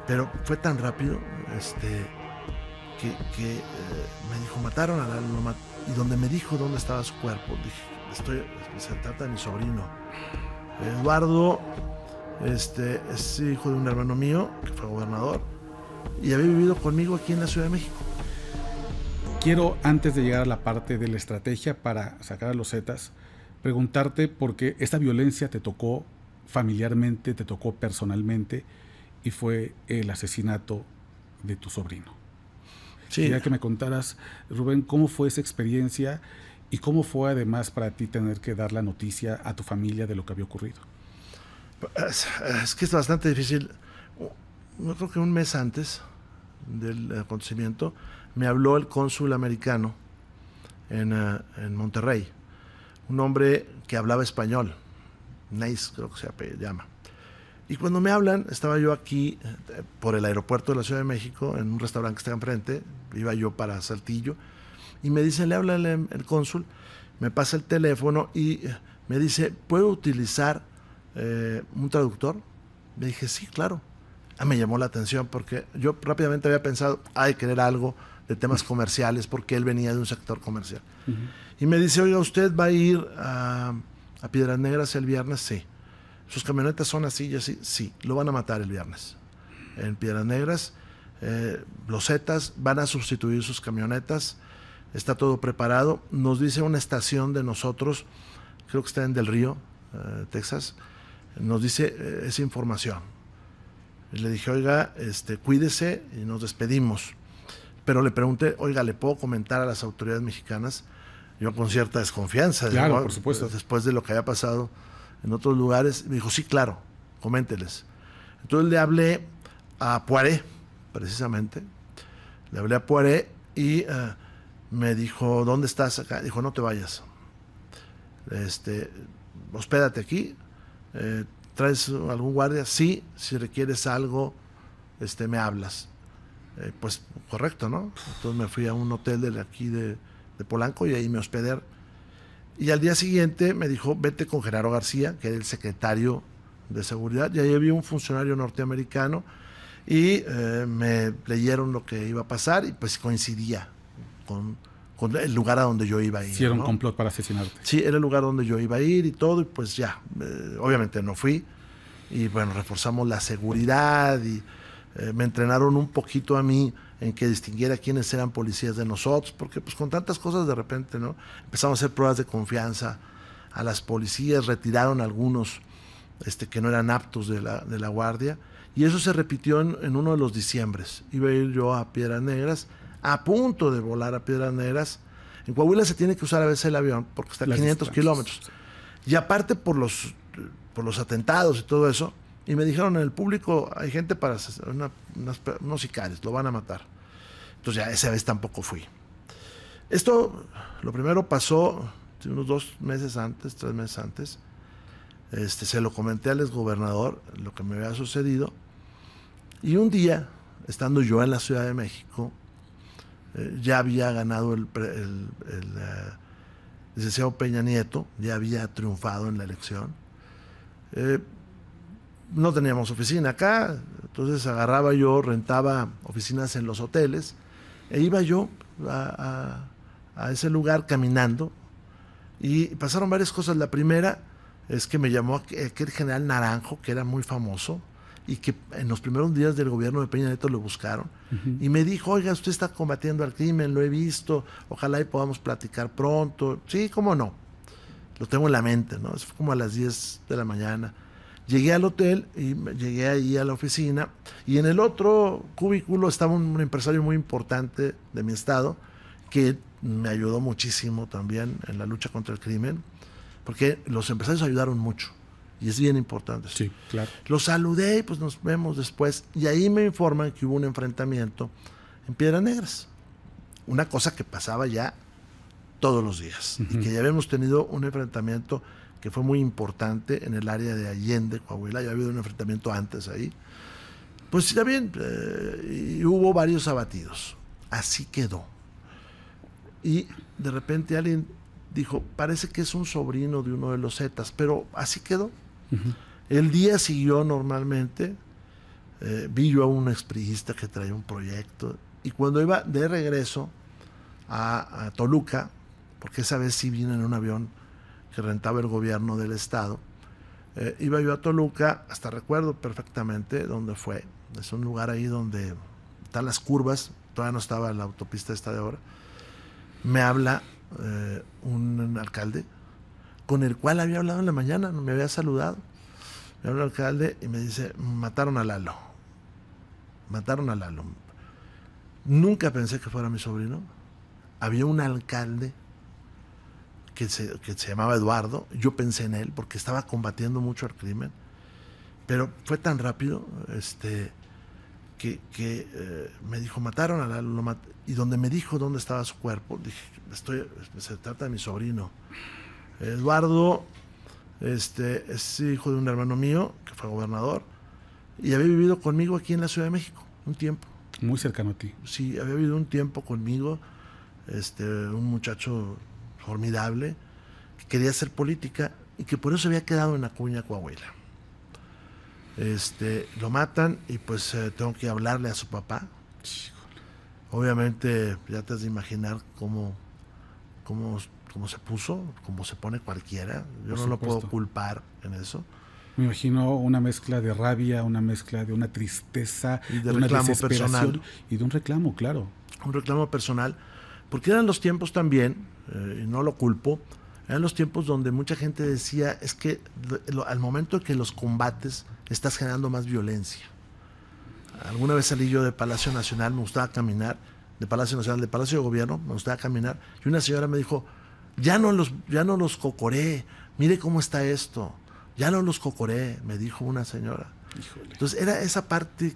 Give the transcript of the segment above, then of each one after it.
Pero fue tan rápido que me dijo, mataron a Lalo, y donde me dijo dónde estaba su cuerpo, dije, se trata de mi sobrino. Eduardo es hijo de un hermano mío, que fue gobernador, y había vivido conmigo aquí en la Ciudad de México. Quiero, antes de llegar a la parte de la estrategia para sacar a los Zetas, preguntarte por qué esta violencia te tocó familiarmente, te tocó personalmente, y fue el asesinato de tu sobrino. Sí. Quería que me contaras, Rubén, cómo fue esa experiencia y cómo fue además para ti tener que dar la noticia a tu familia de lo que había ocurrido. Es que es bastante difícil. Yo creo que un mes antes del acontecimiento me habló el cónsul americano en Monterrey, un hombre que hablaba español, Neis creo que se llama. Y cuando me hablan, estaba yo aquí por el aeropuerto de la Ciudad de México, en un restaurante que está enfrente, iba yo para Saltillo, y me dicen, le habla el cónsul, me pasa el teléfono y me dice, ¿puedo utilizar un traductor? Le dije, sí, claro. Me llamó la atención porque yo rápidamente había pensado, hay que querer algo de temas comerciales, porque él venía de un sector comercial. Y me dice, oiga, ¿usted va a ir a Piedras Negras el viernes? Sí. ¿Sus camionetas son así y así? Sí, lo van a matar el viernes. En Piedras Negras, los Zetas van a sustituir sus camionetas, está todo preparado. Nos dice una estación de nosotros, creo que está en Del Río, Texas, nos dice esa información. Y le dije, oiga, cuídese, y nos despedimos. Pero le pregunté, oiga, ¿le puedo comentar a las autoridades mexicanas? Yo con cierta desconfianza. Claro, ¿no? Por supuesto. Después de lo que había pasado en otros lugares, me dijo, sí, claro, coménteles. Entonces le hablé a Poiré, precisamente. Le hablé a Poiré y me dijo, ¿dónde estás acá? Dijo, no te vayas. Hospédate aquí. ¿Traes algún guardia? Sí, si requieres algo, me hablas. Pues correcto, ¿no? Entonces me fui a un hotel de aquí de Polanco y ahí me hospedé. Y al día siguiente me dijo, vete con Genaro García, que era el secretario de seguridad, y ahí había un funcionario norteamericano y me leyeron lo que iba a pasar y pues coincidía con el lugar a donde yo iba a ir. Sí, era un ¿no? complot para asesinarte. Sí, era el lugar donde yo iba a ir y todo, y pues ya, obviamente no fui. Y bueno, reforzamos la seguridad y me entrenaron un poquito a mí en que distinguiera quiénes eran policías de nosotros, porque pues con tantas cosas de repente, ¿no? Empezamos a hacer pruebas de confianza a las policías, retiraron algunos que no eran aptos de la guardia, y eso se repitió en uno de los diciembres. Iba a ir yo a Piedras Negras, a punto de volar a Piedras Negras. En Coahuila se tiene que usar a veces el avión porque está a 500 kilómetros. Y aparte por los atentados y todo eso, y me dijeron, en el público hay gente para unos sicarios, lo van a matar. Entonces ya esa vez tampoco fui. Esto, lo primero pasó unos 2 meses antes, 3 meses antes. Se lo comenté al exgobernador, lo que me había sucedido. Y un día, estando yo en la Ciudad de México, ya había ganado el licenciado Peña Nieto, ya había triunfado en la elección. No teníamos oficina acá, entonces agarraba yo, rentaba oficinas en los hoteles, e iba yo a ese lugar caminando, y pasaron varias cosas. La primera es que me llamó aquel general Naranjo, que era muy famoso, y que en los primeros días del gobierno de Peña Nieto lo buscaron, y me dijo, oiga, usted está combatiendo al crimen, lo he visto, ojalá y podamos platicar pronto. Sí, cómo no, lo tengo en la mente, ¿no? Eso fue como a las 10 de la mañana. Llegué al hotel y llegué ahí a la oficina, y en el otro cubículo estaba un empresario muy importante de mi estado, que me ayudó muchísimo también en la lucha contra el crimen, porque los empresarios ayudaron mucho, y es bien importante. Sí, claro. Los saludé y pues nos vemos después, y ahí me informan que hubo un enfrentamiento en Piedras Negras, una cosa que pasaba ya todos los días, y que ya habíamos tenido un enfrentamiento que fue muy importante en el área de Allende, Coahuila. Ya había habido un enfrentamiento antes ahí. Pues ya bien, y hubo varios abatidos. Así quedó. Y de repente alguien dijo, parece que es un sobrino de uno de los Zetas, pero así quedó. El día siguió normalmente. Vi yo a un expriista que traía un proyecto, y cuando iba de regreso a Toluca, porque esa vez sí vine en un avión que rentaba el gobierno del estado, iba yo a Toluca, hasta recuerdo perfectamente dónde fue. Es un lugar ahí donde están las curvas, todavía no estaba la autopista esta de ahora. Me habla un alcalde con el cual había hablado en la mañana, me había saludado. Me habla el alcalde y me dice: mataron a Lalo. Mataron a Lalo. Nunca pensé que fuera mi sobrino. Había un alcalde que se llamaba Eduardo. Yo pensé en él porque estaba combatiendo mucho el crimen. Pero fue tan rápido que me dijo: mataron a Lalo. Y donde me dijo dónde estaba su cuerpo, dije: se trata de mi sobrino. Eduardo es hijo de un hermano mío que fue gobernador y había vivido conmigo aquí en la Ciudad de México un tiempo. Muy cercano a ti. Sí, había vivido un tiempo conmigo, un muchacho formidable que quería hacer política y que por eso había quedado en Acuña, Coahuila. Lo matan y pues tengo que hablarle a su papá. Obviamente ya te has de imaginar cómo se puso, como se pone cualquiera. Yo no lo puedo culpar en eso. Me imagino una mezcla de rabia, una mezcla de una tristeza, y de una reclamo desesperación personal. Y de un reclamo, claro. Un reclamo personal, porque eran los tiempos también, y no lo culpo, eran los tiempos donde mucha gente decía: es que al momento de que los combates estás generando más violencia. Alguna vez salí yo de Palacio Nacional, me gustaba caminar, de Palacio Nacional, de Palacio de Gobierno, me gustaba caminar, y una señora me dijo: ya no los cocoré, mire cómo está esto, ya no los cocoré, me dijo una señora. Híjole. Entonces era esa parte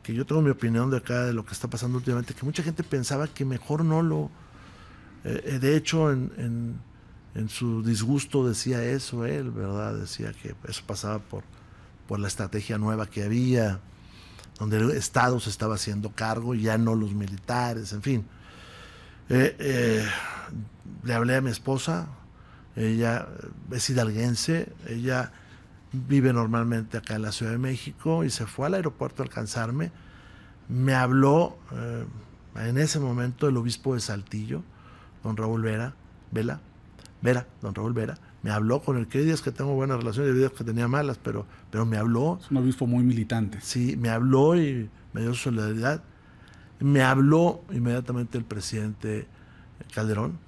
que yo tengo mi opinión de acá, de lo que está pasando últimamente, que mucha gente pensaba que mejor no lo... de hecho, en su disgusto decía eso él, ¿verdad? Decía que eso pasaba por la estrategia nueva que había, donde el Estado se estaba haciendo cargo, ya no los militares, en fin. Le hablé a mi esposa, ella es hidalguense, ella vive normalmente acá en la Ciudad de México y se fue al aeropuerto a alcanzarme. Me habló en ese momento el obispo de Saltillo, don Raúl Vera, don Raúl Vera, me habló, con el que hay días que tengo buenas relaciones, hay días que tenía malas, pero me habló. Es un obispo muy militante. Sí, me habló y me dio su solidaridad. Me habló inmediatamente el presidente Calderón.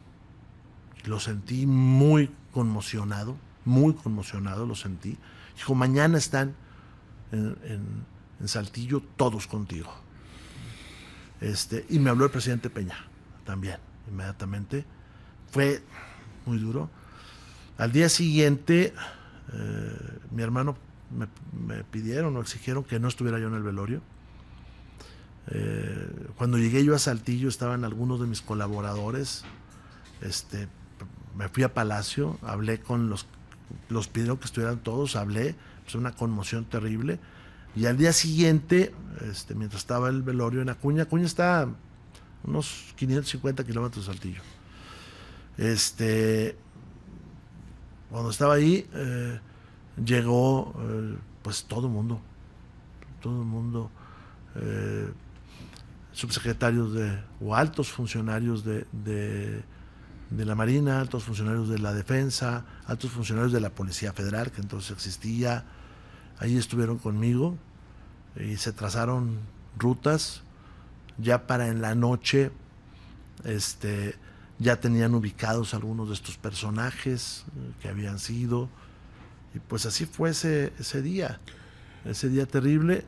Lo sentí muy conmocionado, lo sentí. Dijo: mañana están en Saltillo todos contigo. Y me habló el presidente Peña también, inmediatamente. Fue muy duro. Al día siguiente, mi hermano me pidieron o exigieron que no estuviera yo en el velorio. Cuando llegué yo a Saltillo estaban algunos de mis colaboradores. Me fui a Palacio, hablé con los pidieron que estuvieran todos, hablé, pues una conmoción terrible. Y al día siguiente, mientras estaba el velorio en Acuña está a unos 550 kilómetros de Saltillo. Cuando estaba ahí, llegó pues todo el mundo, subsecretarios o altos funcionarios de la Marina, altos funcionarios de la Defensa, altos funcionarios de la Policía Federal, que entonces existía. Ahí estuvieron conmigo y se trazaron rutas. Ya para en la noche, ya tenían ubicados algunos de estos personajes que habían sido. Y pues así fue ese día terrible.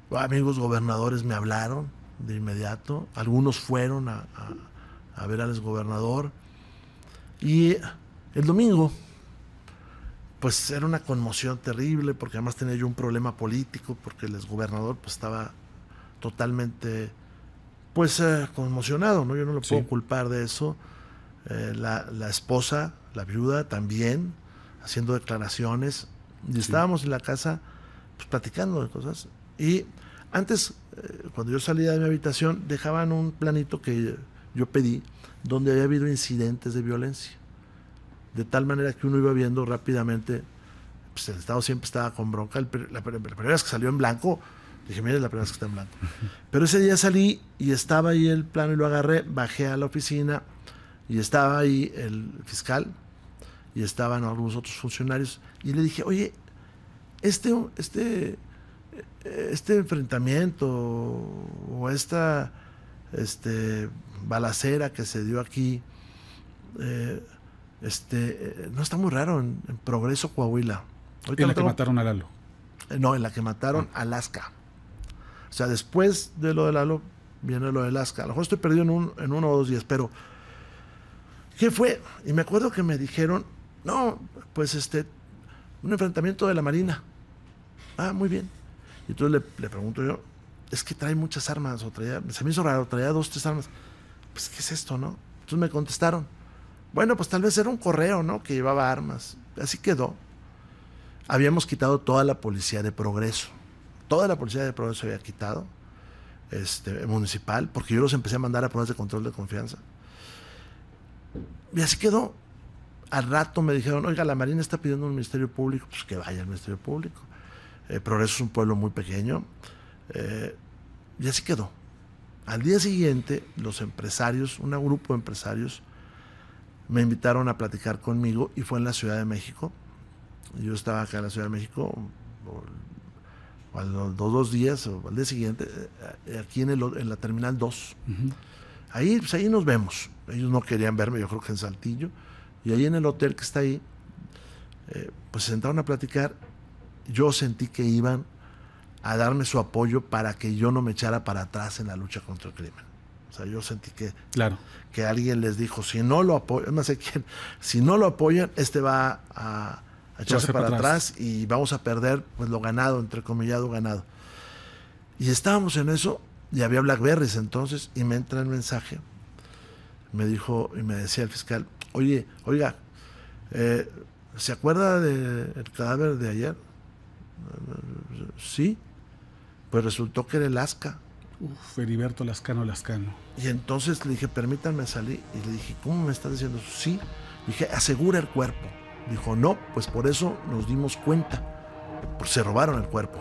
Amigos gobernadores me hablaron de inmediato. Algunos fueron a ver al exgobernador. Y el domingo, pues era una conmoción terrible, porque además tenía yo un problema político, porque el exgobernador pues estaba totalmente conmocionado, ¿no? Yo no lo puedo culpar de eso. La esposa, la viuda, también haciendo declaraciones. Y estábamos en la casa pues platicando de cosas. Y antes, cuando yo salía de mi habitación, dejaban un planito que yo pedí, donde había habido incidentes de violencia. De tal manera que uno iba viendo rápidamente pues el Estado siempre estaba con bronca. La primera vez que salió en blanco, dije, mire, es la primera vez que está en blanco. Pero ese día salí y estaba ahí el plano y lo agarré, bajé a la oficina y estaba ahí el fiscal y estaban algunos otros funcionarios y le dije, oye, este enfrentamiento o esta balacera que se dio aquí no está muy raro en Progreso, Coahuila. En la que mataron a Lalo. No, en la que mataron a Lasca. O sea, después de lo de Lalo viene lo de Lasca. A lo mejor estoy perdido en 1 o 2 días, pero ¿qué fue? Y me acuerdo que me dijeron, no, pues un enfrentamiento de la Marina. Ah, muy bien. Y entonces le pregunto yo, es que trae muchas armas, se me hizo raro, traía 2, 3 armas. Pues, ¿qué es esto, no? Entonces me contestaron, bueno, pues tal vez era un correo, ¿no? Que llevaba armas. Así quedó. Habíamos quitado toda la policía de Progreso. Toda la policía de Progreso había quitado, municipal, porque yo los empecé a mandar a pruebas de control de confianza. Y así quedó. Al rato me dijeron, oiga, la Marina está pidiendo un ministerio público. Pues que vaya al ministerio público. Progreso es un pueblo muy pequeño. Y así quedó. Al día siguiente, los empresarios, un grupo de empresarios, me invitaron a platicar conmigo y fue en la Ciudad de México. Yo estaba acá en la Ciudad de México a los 2 días o al día siguiente, aquí en la Terminal 2. Uh-huh. Ahí nos vemos. Ellos no querían verme, yo creo que en Saltillo. Y ahí en el hotel que está ahí, pues se sentaron a platicar. Yo sentí que iban a darme su apoyo para que yo no me echara para atrás en la lucha contra el crimen. O sea, yo sentí que alguien les dijo, si no lo apoyan, no sé quién, si no lo apoyan, va a echarse para atrás y vamos a perder pues lo ganado, entrecomillado ganado. Y estábamos en eso y había Blackberries entonces y me entra el mensaje, me dijo y me decía el fiscal, oiga, ¿se acuerda del cadáver de ayer? Sí, pues resultó que era el Lasca. Heriberto Lascano. Y entonces le dije, permítanme salir. Y le dije, ¿cómo me estás diciendo eso? Sí. Le dije, asegura el cuerpo. Dijo, no, pues por eso nos dimos cuenta. Pues se robaron el cuerpo.